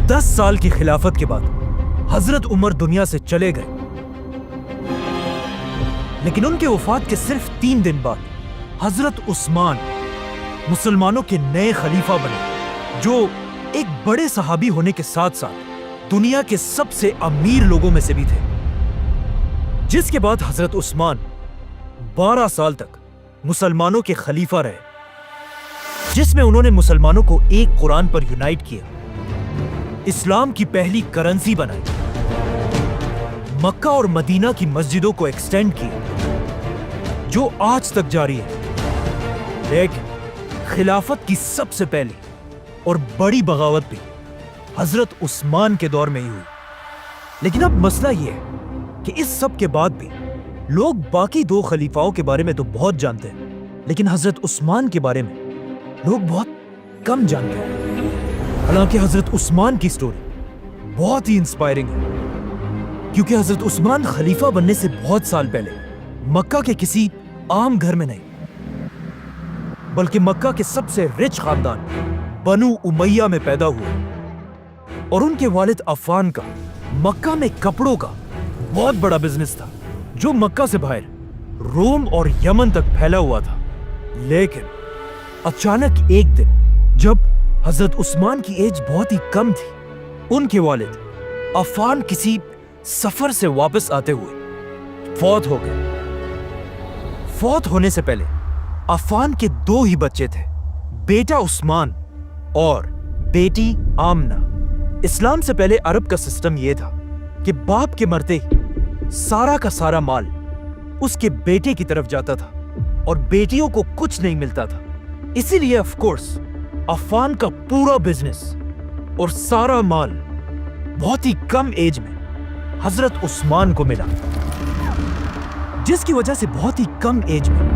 10 سال کی خلافت کے بعد حضرت عمر دنیا سے چلے گئے، لیکن ان کے وفات کے صرف 3 دن بعد حضرت عثمان مسلمانوں کے نئے خلیفہ بنے، جو ایک بڑے صحابی ہونے کے ساتھ ساتھ دنیا کے سب سے امیر لوگوں میں سے بھی تھے، جس کے بعد حضرت عثمان 12 سال تک مسلمانوں کے خلیفہ رہے، جس میں انہوں نے مسلمانوں کو ایک قرآن پر یونائٹ کیا، اسلام کی پہلی کرنسی بنائی، مکہ اور مدینہ کی مسجدوں کو ایکسٹینڈ کیا، جو آج تک جاری ہے۔ لیکن خلافت کی سب سے پہلی اور بڑی بغاوت بھی حضرت عثمان کے دور میں ہی ہوئی۔ لیکن اب مسئلہ یہ ہے کہ اس سب کے بعد بھی لوگ باقی 2 خلیفاؤں کے بارے میں تو بہت جانتے ہیں، لیکن حضرت عثمان کے بارے میں لوگ بہت کم جانتے ہیں۔ حالانکہ حضرت عثمان کی سٹوری بہت ہی انسپائرنگ ہے، کیونکہ حضرت عثمان خلیفہ بننے سے بہت سال پہلے مکہ کے کسی عام گھر میں نہیں، بلکہ مکہ کے سب سے رچ خاندان بنو امیہ میں پیدا ہوئے، اور ان کے والد عفان کا مکہ میں کپڑوں کا بہت بڑا بزنس تھا، جو مکہ سے باہر روم اور یمن تک پھیلا ہوا تھا۔ لیکن اچانک ایک دن جب حضرت عثمان کی ایج بہت ہی کم تھی، ان کے والد عفان کسی سفر سے واپس آتے ہوئے فوت ہو گئے۔ فوت ہونے سے پہلے عفان کے 2 ہی بچے تھے، بیٹا عثمان اور بیٹی آمنہ۔ اسلام سے پہلے عرب کا سسٹم یہ تھا کہ باپ کے مرتے ہی سارا کا سارا مال اس کے بیٹے کی طرف جاتا تھا اور بیٹیوں کو کچھ نہیں ملتا تھا۔ اسی لیے آف کورس عفان کا پورا بزنس اور سارا مال بہت ہی کم ایج میں حضرت عثمان کو ملا، جس کی وجہ سے بہت ہی کم ایج میں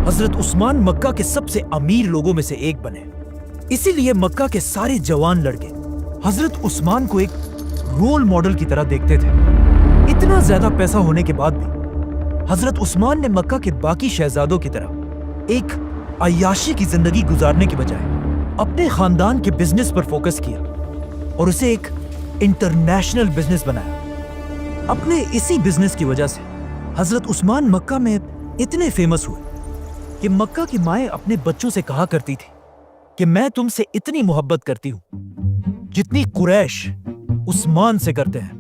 حضرت عثمان مکہ کے سب سے امیر لوگوں میں سے ایک بنے۔ اسی لیے مکہ کے سارے جوان لڑکے حضرت عثمان کو ایک رول ماڈل کی طرح دیکھتے تھے۔ اتنا زیادہ پیسہ ہونے کے بعد بھی حضرت عثمان نے مکہ کے باقی شہزادوں کی طرح ایک عیاشی کی زندگی گزارنے کی بجائے اپنے خاندان کے بزنس پر فوکس کیا اور اسے ایک انٹرنیشنل بزنس بنایا۔ اپنے اسی بزنس کی وجہ سے حضرت عثمان مکہ میں اتنے فیمس ہوئے کہ مکہ کی مائیں اپنے بچوں سے کہا کرتی تھی کہ میں تم سے اتنی محبت کرتی ہوں جتنی قریش عثمان سے کرتے ہیں۔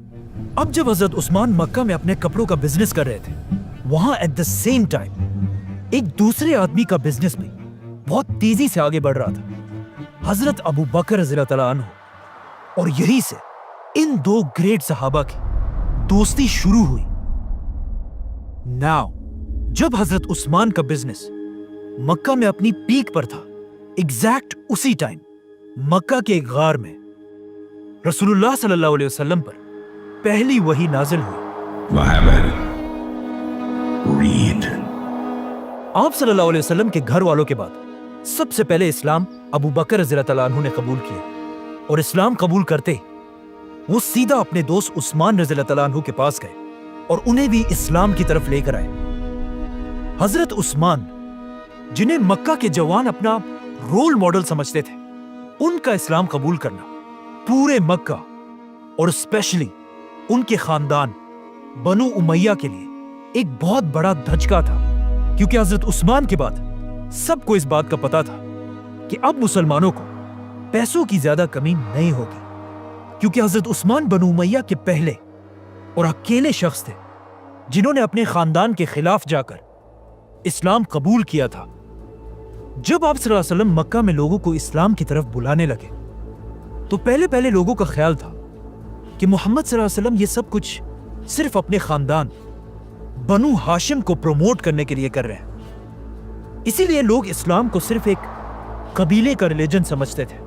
اب جب حضرت عثمان مکہ میں اپنے کپڑوں کا بزنس کر رہے تھے، وہاں ایٹ دا سیم ٹائم ایک دوسرے آدمی کا بزنس بھی بہت تیزی سے آگے بڑھ رہا تھا، حضرت ابو بکر رضی اللہ تعالیٰ عنہ، اور یہی سے ان 2 گریٹ صحابہ کی دوستی شروع ہوئی۔ ناؤ جب حضرت عثمان کا بزنس مکہ میں اپنی پیک پر تھا، ایگزیکٹ اسی ٹائم مکہ کے ایک غار میں رسول اللہ صلی اللہ علیہ وسلم پر پہلی وحی نازل ہوئی۔ آپ صلی اللہ علیہ وسلم کے گھر والوں کے بعد سب سے پہلے اسلام ابو بکر رضی اللہ تعالیٰ عنہ نے قبول کیا، اور اسلام قبول کرتے وہ سیدھا اپنے دوست عثمان رضی اللہ تعالیٰ عنہ کے پاس گئے اور انہیں بھی اسلام کی طرف لے کر آئے۔ حضرت عثمان، جنہیں مکہ کے جوان اپنا رول ماڈل سمجھتے تھے، ان کا اسلام قبول کرنا پورے مکہ اور اسپیشلی ان کے خاندان بنو امیہ کے لیے ایک بہت بڑا دھچکا تھا، کیونکہ حضرت عثمان کے بعد سب کو اس بات کا پتا تھا کہ اب مسلمانوں کو پیسوں کی زیادہ کمی نہیں ہوگی، کیونکہ حضرت عثمان بنو امیہ کے پہلے اور اکیلے شخص تھے جنہوں نے اپنے خاندان کے خلاف جا کر اسلام قبول کیا تھا۔ جب آپ صلی اللہ علیہ وسلم مکہ میں لوگوں کو اسلام کی طرف بلانے لگے تو پہلے لوگوں کا خیال تھا کہ محمد صلی اللہ علیہ وسلم یہ سب کچھ صرف اپنے خاندان بنو ہاشم کو پروموٹ کرنے کے لیے کر رہے ہیں، اسی لیے لوگ اسلام کو صرف ایک قبیلے کا ریلیجن سمجھتے تھے۔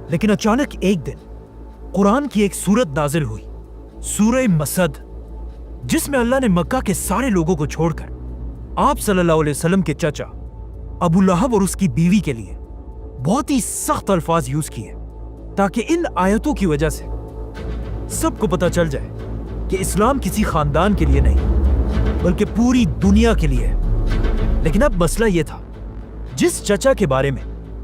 لیکن اچانک ایک دن قرآن کی ایک سورت نازل ہوئی، سورہ مسد، جس میں اللہ نے مکہ کے سارے لوگوں کو چھوڑ کر آپ صلی اللہ علیہ وسلم کے چچا ابو لہب اور اس کی بیوی کے لیے بہت ہی سخت الفاظ یوز کیے، تاکہ ان آیتوں کی وجہ سے سب کو پتہ چل جائے کہ اسلام کسی خاندان کے لیے نہیں بلکہ پوری دنیا کے لیے ہے۔ لیکن اب مسئلہ یہ تھا، جس چچا کے بارے میں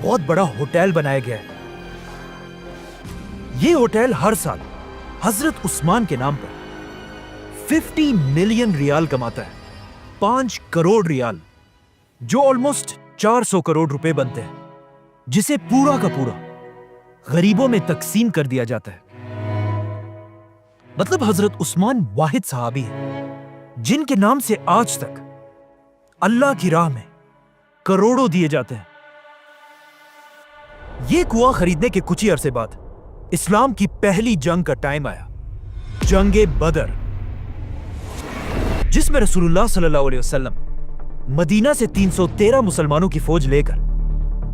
بہت بڑا ہوٹل بنایا گیا ہے. یہ ہوٹل ہر سال حضرت عثمان کے نام پر 50 ملین ریال کماتا ہے. 5 کروڑ ریال, جو آلموسٹ 400 کروڑ روپے بنتے ہیں, جسے پورا کا پورا غریبوں میں تقسیم کر دیا جاتا ہے. مطلب حضرت عثمان واحد صحابی ہیں جن کے نام سے آج تک اللہ کی راہ میں کروڑوں دیے جاتے ہیں. یہ کنواں خریدنے کے کچھ ہی عرصے بعد اسلام کی پہلی جنگ کا ٹائم آیا, جنگ بدر, جس میں رسول اللہ صلی اللہ علیہ وسلم مدینہ سے 313 مسلمانوں کی فوج لے کر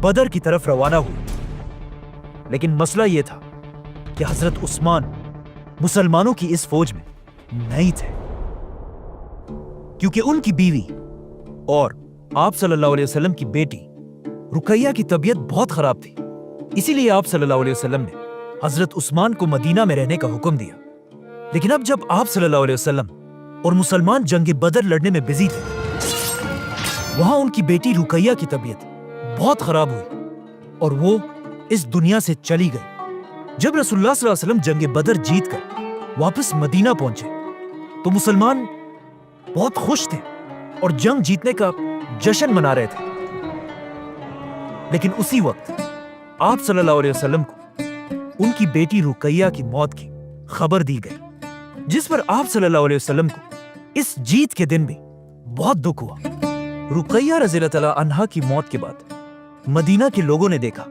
بدر کی طرف روانہ ہوئے. لیکن مسئلہ یہ تھا کہ حضرت عثمان مسلمانوں کی اس فوج میں نہیں تھے, کیونکہ ان کی بیوی اور آپ صلی اللہ علیہ وسلم کی بیٹی رقیہ کی طبیعت بہت خراب تھی. اسی لیے آپ صلی اللہ علیہ وسلم نے حضرت عثمان کو مدینہ میں رہنے کا حکم دیا. لیکن اب جب آپ صلی اللہ علیہ وسلم اور مسلمان جنگ بدر لڑنے میں بزی تھے, وہاں ان کی بیٹی رقیہ کی طبیعت بہت خراب ہوئی اور وہ اس دنیا سے چلی گئی. جب رسول اللہ صلی اللہ علیہ وسلم جنگ بدر جیت کر واپس مدینہ پہنچے تو مسلمان بہت خوش تھے اور جنگ جیتنے کا جشن منا رہے تھے. لیکن اسی وقت آپ صلی اللہ علیہ وسلم کو ان کی بیٹی رقیہ کی موت کی خبر دی گئی, جس پر آپ صلی اللہ علیہ وسلم کو اس جیت کے دن بھی بہت دکھ ہوا. رقیہ رضی اللہ تعالی عنہا کی موت کے بعد مدینہ کے لوگوں نے دیکھا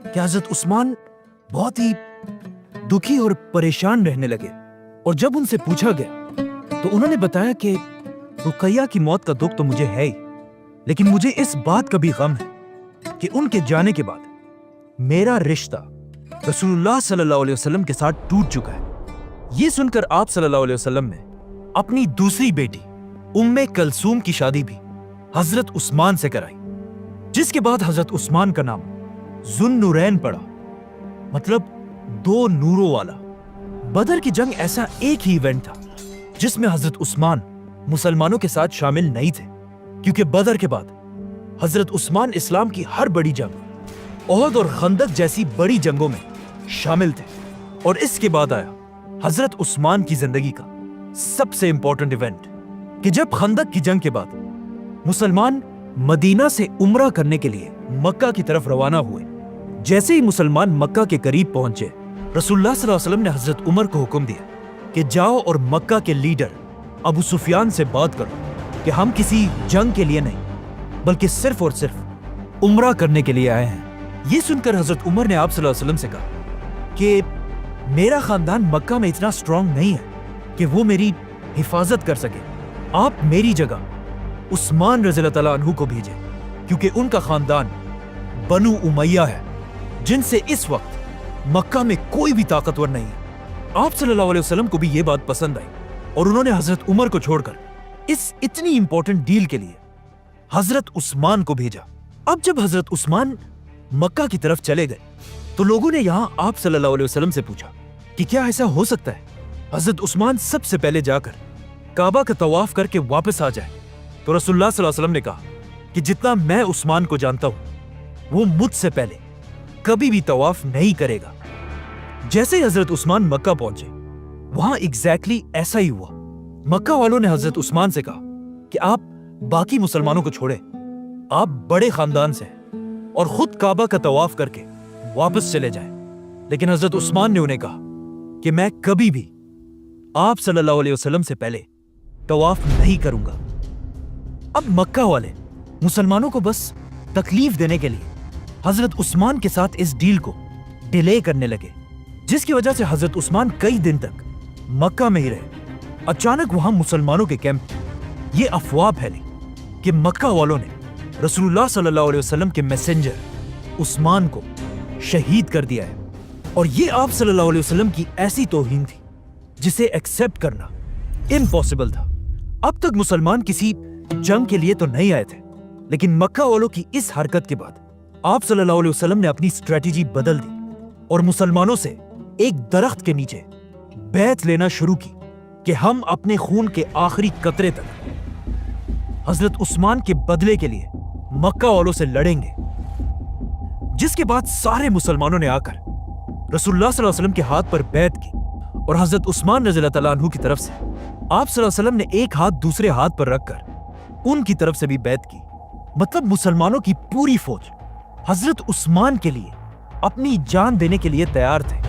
کہ حضرت عثمان بہت ہی دکھی اور پریشان رہنے لگے, اور جب ان سے پوچھا گیا تو انہوں نے بتایا کہ رقیہ کی موت کا دکھ تو مجھے ہے ہی, لیکن مجھے اس بات کا بھی غم ہے کہ ان کے جانے کے بعد میرا رشتہ رسول اللہ صلی اللہ علیہ وسلم کے ساتھ ٹوٹ چکا ہے. یہ سن کر آپ صلی اللہ علیہ وسلم نے اپنی دوسری بیٹی ام کلثوم کی شادی بھی حضرت عثمان سے کرائی, جس کے بعد حضرت عثمان کا نام ذو النورین پڑا, مطلب 2 نوروں والا. بدر کی جنگ ایسا ایک ہی ایونٹ تھا جس میں حضرت عثمان مسلمانوں کے ساتھ شامل نہیں تھے, کیونکہ بدر کے بعد حضرت عثمان اسلام کی ہر بڑی جنگ, احد اور خندق جیسی بڑی جنگوں میں شامل تھے. اور اس کے بعد آیا حضرت عثمان کی زندگی کا سب سے امپورٹنٹ ایونٹ کہ جب خندق کی جنگ کے بعد مسلمان مدینہ سے عمرہ کرنے کے لیے مکہ کی طرف روانہ ہوئے. جیسے ہی مسلمان مکہ کے قریب پہنچے, رسول اللہ صلی اللہ علیہ وسلم نے حضرت عمر کو حکم دیا کہ جاؤ اور مکہ کے لیڈر ابو سفیان سے بات کرو کہ ہم کسی جنگ کے لیے نہیں بلکہ صرف اور صرف عمرہ کرنے کے لیے آئے ہیں. یہ سن کر حضرت عمر نے آپ صلی اللہ علیہ وسلم سے کہا کہ میرا خاندان مکہ میں اتنا سٹرونگ نہیں ہے کہ وہ میری حفاظت کر سکے, آپ میری جگہ عثمان رضی اللہ تعالیٰ عنہ کو بھیجیں, کیونکہ ان کا خاندان بنو امیہ ہے جن سے اس وقت مکہ میں کوئی بھی طاقتور نہیں ہے. آپ صلی اللہ علیہ وسلم کو بھی یہ بات پسند آئی اور انہوں نے حضرت عمر کو چھوڑ کر اس اتنی امپورٹنٹ ڈیل کے لیے حضرت عثمان کو بھیجا. اب جب حضرت عثمان مکہ کی طرف چلے گئے تو لوگوں نے یہاں آپ صلی اللہ علیہ وسلم سے پوچھا کہ کیا ایسا ہو سکتا ہے حضرت عثمان سب سے پہلے جا کر کعبہ کا طواف کر کے واپس آ جائے؟ تو رسول اللہ صلی اللہ علیہ وسلم نے کہا کہ جتنا میں عثمان کو جانتا ہوں وہ مجھ سے پہلے کبھی بھی طواف نہیں کرے گا. جیسے ہی حضرت عثمان مکہ پہنچے, وہاں ایگزیکٹلی ایسا ہی ہوا. مکہ والوں نے حضرت عثمان سے کہا کہ آپ باقی مسلمانوں کو چھوڑے, آپ بڑے خاندان سے ہیں اور خود کعبہ کا طواف کر کے واپس چلے جائیں. لیکن حضرت عثمان نے انہیں کہا کہ میں کبھی بھی آپ صلی اللہ علیہ وسلم سے پہلے طواف نہیں کروں گا. اب مکہ والے مسلمانوں کو بس تکلیف دینے کے لیے حضرت عثمان کے ساتھ اس ڈیل کو ڈیلے کرنے لگے, جس کی وجہ سے حضرت عثمان کئی دن تک مکہ میں ہی رہے. اچانک وہاں مسلمانوں کے کیمپ یہ افواہ پھیلی کہ مکہ والوں نے رسول اللہ صلی اللہ علیہ وسلم کے میسنجر عثمان کو شہید کر دیا ہے, اور یہ آپ صلی اللہ علیہ وسلم کی ایسی توہین تھی جسے ایکسپٹ کرنا امپاسبل تھا. اب تک مسلمان کسی جنگ کے لیے تو نہیں آئے تھے, لیکن مکہ والوں کی اس حرکت کے بعد آپ صلی اللہ علیہ وسلم نے اپنی اسٹریٹجی بدل دی اور مسلمانوں سے ایک درخت کے نیچے بیعت لینا شروع کی کہ ہم اپنے خون کے آخری قطرے تک حضرت عثمان کے بدلے کے لیے مکہ والوں سے لڑیں گے. جس کے بعد سارے مسلمانوں نے آ کر رسول اللہ صلی اللہ علیہ وسلم کے ہاتھ پر بیعت کی اور حضرت عثمان رضی اللہ تعالیٰ عنہ کی طرف سے آپ صلی اللہ علیہ وسلم نے ایک ہاتھ دوسرے ہاتھ پر رکھ کر ان کی طرف سے بھی بیعت کی۔ مطلب مسلمانوں کی پوری فوج حضرت عثمان کے لیے اپنی جان دینے کے لیے تیار تھے۔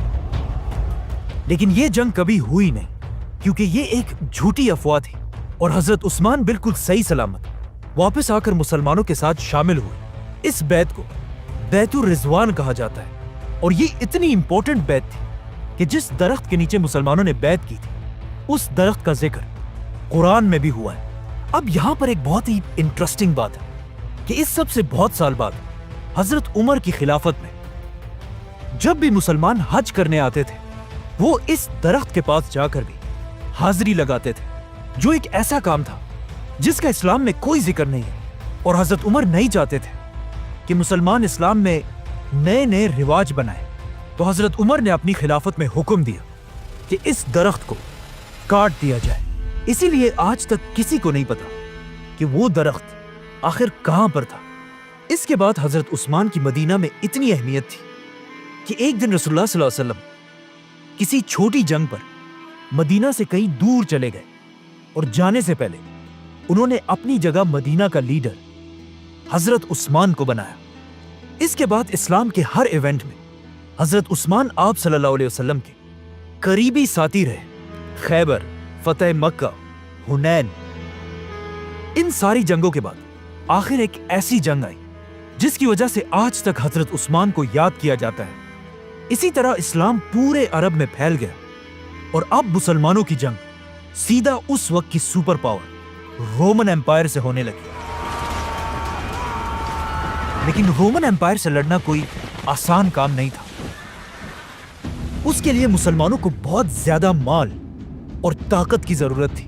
لیکن یہ جنگ کبھی ہوئی نہیں، کیونکہ یہ ایک جھوٹی افواہ تھی اور حضرت عثمان بالکل صحیح سلامت واپس آ کر مسلمانوں کے ساتھ شامل ہوئے۔ اس بیعت کو بیعت الرضوان کہا جاتا ہے اور یہ اتنی امپورٹنٹ بیعت تھی کہ جس درخت کے نیچے مسلمانوں نے بیعت کی تھی اس درخت کا ذکر قرآن میں بھی ہوا ہے۔ اب یہاں پر ایک بہت ہی انٹرسٹنگ بات ہے کہ اس سب سے بہت سال بعد حضرت عمر کی خلافت میں جب بھی مسلمان حج کرنے آتے تھے وہ اس درخت کے پاس جا کر بھی حاضری لگاتے تھے، جو ایک ایسا کام تھا جس کا اسلام میں کوئی ذکر نہیں ہے۔ اور حضرت عمر نہیں چاہتے تھے کہ مسلمان اسلام میں نئے نئے رواج بنائیں، تو حضرت عمر نے اپنی خلافت میں حکم دیا کہ اس درخت کو کاٹ دیا جائے۔ اسی لیے آج تک کسی کو نہیں پتا کہ وہ درخت آخر کہاں پر تھا۔ اس کے بعد حضرت عثمان کی مدینہ میں اتنی اہمیت تھی کہ ایک دن رسول اللہ صلی اللہ علیہ وسلم کسی چھوٹی جنگ پر مدینہ سے کہیں دور چلے گئے اور جانے سے پہلے انہوں نے اپنی جگہ مدینہ کا لیڈر حضرت عثمان کو بنایا۔ اس کے بعد اسلام کے ہر ایونٹ میں حضرت عثمان آپ صلی اللہ علیہ وسلم کے قریبی ساتھی رہے۔ خیبر، فتح مکہ، حنین، ان ساری جنگوں کے بعد آخر ایک ایسی جنگ آئی جس کی وجہ سے آج تک حضرت عثمان کو یاد کیا جاتا ہے۔ اسی طرح اسلام پورے عرب میں پھیل گیا اور اب مسلمانوں کی جنگ سیدھا اس وقت کی سپر پاور رومن ایمپائر سے ہونے لگی۔ لیکن رومن ایمپائر سے لڑنا کوئی آسان کام نہیں تھا۔ اس کے لیے مسلمانوں کو بہت زیادہ مال اور طاقت کی ضرورت تھی۔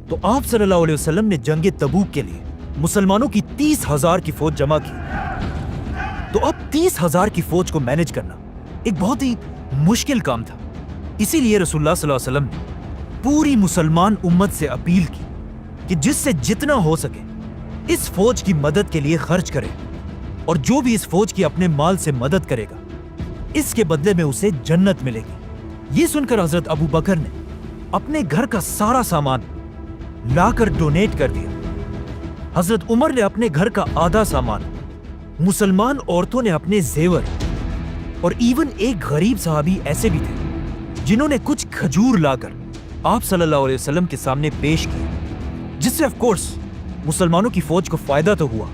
تو آپ صلی اللہ علیہ وسلم نے جنگ تبوک کے لیے مسلمانوں کی 30,000 کی فوج جمع کی۔ تو اب 30,000 کی فوج کو مینج کرنا ایک بہت ہی مشکل کام تھا۔ اسی لیے رسول اللہ صلی اللہ علیہ وسلم نے پوری مسلمان امت سے اپیل کی کہ جس سے جتنا ہو سکے اس فوج کی مدد کے لیے خرچ کرے، اور جو بھی اس فوج کی اپنے مال سے مدد کرے گا اس کے بدلے میں اسے جنت ملے گی۔ یہ سن کر حضرت ابو بکر نے اپنے گھر کا سارا سامان لا کر ڈونیٹ کر دیا۔ حضرت عمر نے اپنے گھر کا آدھا سامان، مسلمان عورتوں نے اپنے زیور، اور ایون ایک غریب صحابی ایسے بھی تھے جنہوں نے کچھ کھجور لا کر آپ صلی اللہ علیہ وسلم کے سامنے پیش کی، جس سے آف کورس مسلمانوں کی فوج کو فائدہ تو ہوا،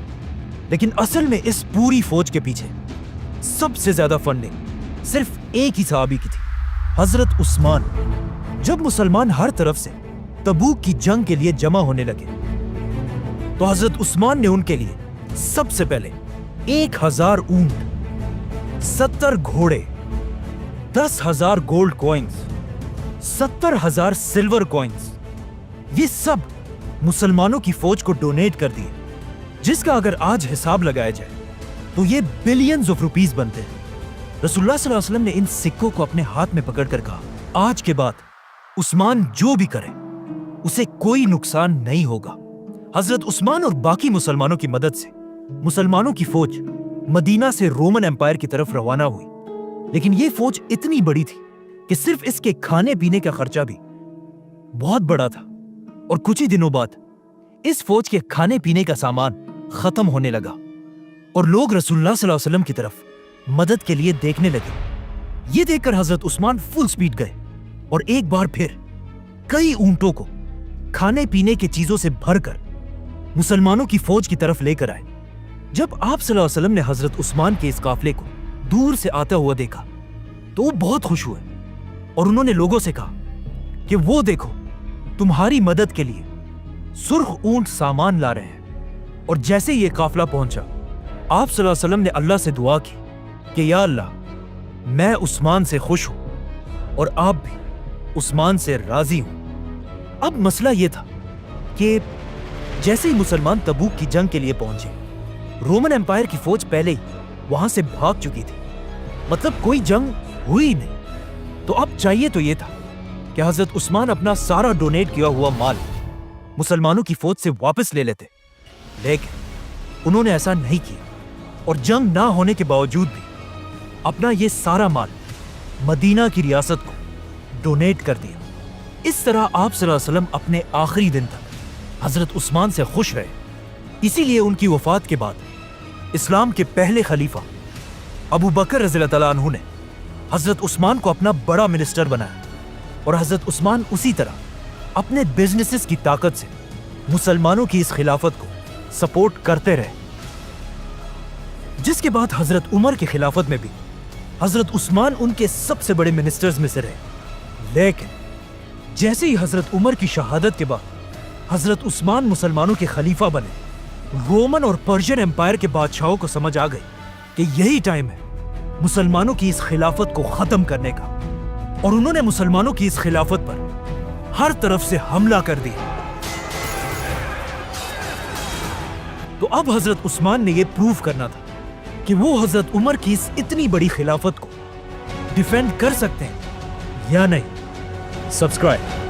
لیکن اصل میں اس پوری فوج کے پیچھے سب سے زیادہ فنڈنگ صرف ایک ہی صحابی کی تھی، حضرت عثمان۔ جب مسلمان ہر طرف سے تبوک کی جنگ کے لیے جمع ہونے لگے تو حضرت عثمان نے ان کے لیے سب سے پہلے 1,000 اونٹ، 70 گھوڑے، 10,000 گولڈ کوئنز، 70,000 سلور کوئنز، یہ سب مسلمانوں کی فوج کو ڈونیٹ کر دیے، جس کا اگر آج حساب لگایا جائے تو یہ بلینز آف روپیز بنتے ہیں۔ رسول اللہ صلی اللہ علیہ وسلم نے ان سکوں کو اپنے ہاتھ میں پکڑ کر کہا، آج کے بعد عثمان جو بھی کرے اسے کوئی نقصان نہیں ہوگا۔ حضرت عثمان اور باقی مسلمانوں کی مدد سے مسلمانوں کی فوج مدینہ سے رومن ایمپائر کی طرف روانہ ہوئی، لیکن یہ فوج اتنی بڑی تھی کہ صرف اس کے کھانے پینے کا خرچہ بھی بہت بڑا تھا، اور کچھ ہی دنوں بعد اس فوج کے کھانے پینے کا سامان ختم ہونے لگا اور لوگ رسول اللہ صلی اللہ علیہ وسلم کی طرف مدد کے لیے دیکھنے لگے۔ یہ دیکھ کر حضرت عثمان فل سپیڈ گئے اور ایک بار پھر کئی اونٹوں کو کھانے پینے کی چیزوں سے بھر کر مسلمانوں کی فوج کی طرف لے کر آئے۔ جب آپ صلی اللہ علیہ وسلم نے حضرت عثمان کے اس قافلے کو دور سے آتا ہوا دیکھا تو وہ بہت خوش ہوئے اور انہوں نے لوگوں سے کہا کہ وہ دیکھو، تمہاری مدد کے لیے سرخ اونٹ سامان لا رہے ہیں۔ اور جیسے یہ قافلہ پہنچا، آپ صلی اللہ علیہ وسلم نے اللہ سے دعا کی کہ یا اللہ، میں عثمان سے خوش ہوں اور آپ بھی عثمان سے راضی ہوں۔ اب مسئلہ یہ تھا کہ جیسے ہی مسلمان تبوک کی جنگ کے لیے پہنچے، رومن ایمپائر کی فوج پہلے ہی وہاں سے بھاگ چکی تھی، مطلب کوئی جنگ ہوئی نہیں۔ تو اب چاہیے تو یہ تھا کہ حضرت عثمان اپنا سارا ڈونیٹ کیا ہوا مال مسلمانوں کی فوج سے واپس لے لیتے، لیکن انہوں نے ایسا نہیں کیا۔ اور جنگ نہ ہونے کے باوجود بھی اپنا یہ سارا مال مدینہ کی ریاست کو ڈونیٹ کر دیا۔ اس طرح آپ صلی اللہ علیہ وسلم اپنے آخری دن تک حضرت عثمان سے خوش رہے۔ اسی لیے ان کی وفات کے بعد اسلام کے پہلے خلیفہ ابو بکر رضی اللہ تعالیٰ عنہ نے حضرت عثمان کو اپنا بڑا منسٹر بنایا، اور حضرت عثمان اسی طرح اپنے بزنسز کی طاقت سے مسلمانوں کی اس خلافت کو سپورٹ کرتے رہے، جس کے بعد حضرت عمر کی خلافت میں بھی حضرت عثمان ان کے سب سے بڑے منسٹرز میں سے رہے۔ لیکن جیسے ہی حضرت عمر کی شہادت کے بعد حضرت عثمان مسلمانوں کے خلیفہ بنے، رومن اور پرشین امپائر کے بادشاہوں کو سمجھ آ گئی کہ یہی ٹائم ہے مسلمانوں کی اس خلافت کو ختم کرنے کا، اور انہوں نے مسلمانوں کی اس خلافت پر ہر طرف سے حملہ کر دیا۔ تو اب حضرت عثمان نے یہ پروف کرنا تھا کہ وہ حضرت عمر کی اس اتنی بڑی خلافت کو ڈیفینڈ کر سکتے ہیں یا نہیں۔ سبسکرائب